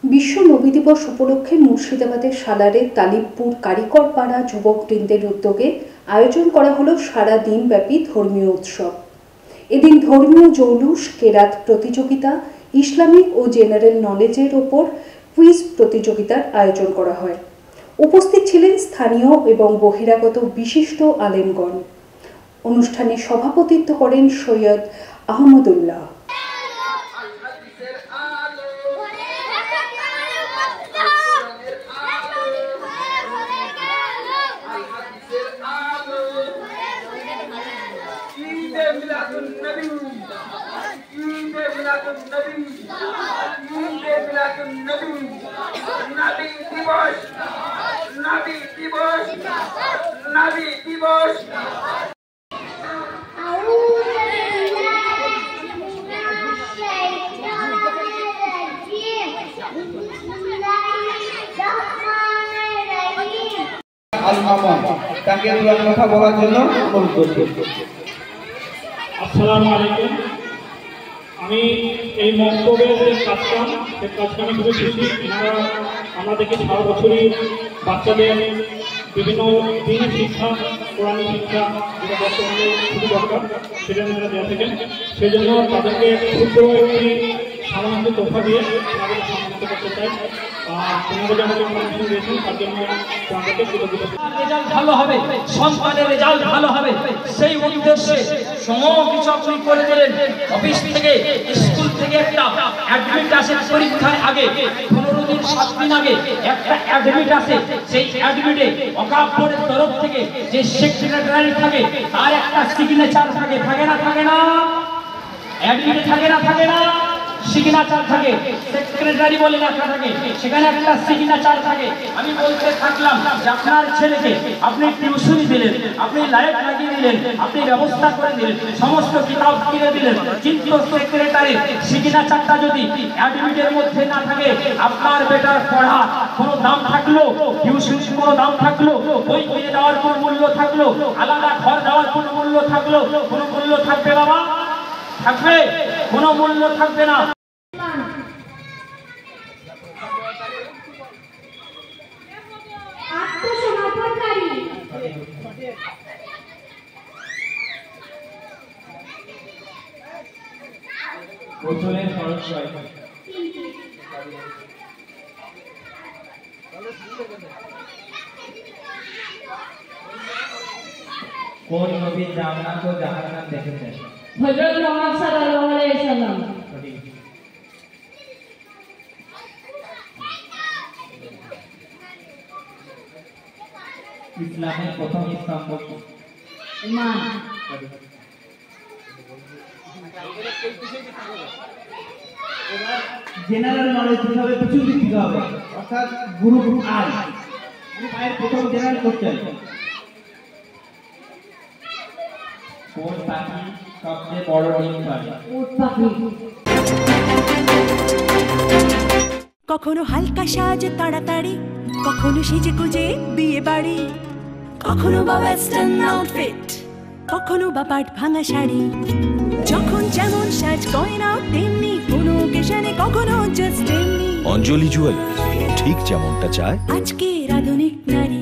বিশ্ব নবী দিবস উপলক্ষে মুর্শিদাবাদের সালারের তালিবপুর কারিকর পাড়া যুবকবৃন্দের উদ্যোগে আয়োজন করা হলো সারা দিনব্যাপী ধর্মীয় উৎসব। এদিন ধর্মীয় জৌলুস, কেরাত প্রতিযোগিতা, ইসলামিক ও জেনারেল নলেজের ওপর কুইজ প্রতিযোগিতার আয়োজন করা হয়। উপস্থিত ছিলেন স্থানীয় এবং বহিরাগত বিশিষ্ট আলেমগণ। অনুষ্ঠানে সভাপতিত্ব করেন সৈয়দ আহমদুল্লাহ। তাকে কথা বলার জন্য অনুরোধ করছি। আসসালামু আলাইকুম। আমি এই মক্তবের যে কাজটা সেই কাজটা আমি খুবই খুশি। এনারা আমাদেরকে সারা বছরই বাচ্চাদের বিভিন্ন দিন শিক্ষা, কোরআনী শিক্ষা যেটা বর্তমানে খুবই দরকার সেটা এনারা দেওয়া থাকেন। সেই জন্য তাদেরকে ক্ষুদ্র একটি সামান্য তোফা দিয়ে তাদেরকে সম্মানিত করতে চাই। ওনারা আমাকে পারমিশন দিয়েছেন, তার জন্য তাদেরকে কৃতজ্ঞতা। রেজাল্ট ভালো হবে, সন্তানের রেজাল্ট ভালো হবে, সেই উদ্দেশ্যে কিছু আপনি করে দিলেন। অফিস থেকে, স্কুল থেকে একটা অ্যাডমিট আসে পরীক্ষার আগে 15 দিন 7 দিন আগে একটা অ্যাডমিট আসে। সেই অ্যাডমিটে ওয়াকাফের তরফ থেকে যে সেক্রেটারি থাকে তার একটা সিগনেচার থাকে, থাকে না থাকে না? অ্যাডমিটে থাকে না থাকে না? সিগনেচার থাকে, সেক্রেটারি বলে লেখা থাকে, সেখানে একটা সিগনেচার থাকে। আমি বলতে থাকলাম যে আপনার ছেলেকে আপনি টিউশনি দিলেন, আপনি লাইট লাগিয়ে দিলেন, আপনি ব্যবস্থা করে দিলেন, সমস্ত কিতাব কিনে দিলেন, কিন্তু সেক্রেটারি সিগনেচারটা যদি অ্যাডমিটের মধ্যে না থাকে, আপনার বেটার পড়া কোনো দাম থাকলো, টিউশনি কোনো দাম থাকলো, বই কিনে দেওয়ার কোনো মূল্য থাকলো, আলাদা ঘর দেওয়ার কোনো মূল্য থাকলো, কোনো মূল্য থাকবে বাবা? থাকবে? কোনো মূল্য থাকবে না। বছরের খরচ হয় কোন নবী জান্নাত ও জাহান্নাম দেখেছেন? হযরত মুহাম্মদ সাল্লাল্লাহু আলাইহি ওয়াসাল্লাম। ইসলামের প্রথম স্তম্ভ কি? ঈমান। জেনারেল নলেজ হিসাবে কিছু দিতে হবে, অর্থাৎ গ্রুপ আই। গ্রুপ আই এর প্রথম জেনারেল কোশ্চেন, কোন পাখি সবচেয়ে বড় ডিম পারে? উট পাখি। কখনো হালকা সাজ তাড়াতাড়ি, কখনো সেজে গুজে বিয়ে বাড়ি, কখনো বা ওয়েস্টার্ন আউটফিট, কখনো বা পাট ভাঙা শাড়ি। যখন যেমন সাজ গয়না তেমনি, কোনো অকেশনে কখনো জাস্ট এমনি। অঞ্জলি জুয়েলার্স ঠিক যেমনটা চায় আজকের আধুনিক নারী।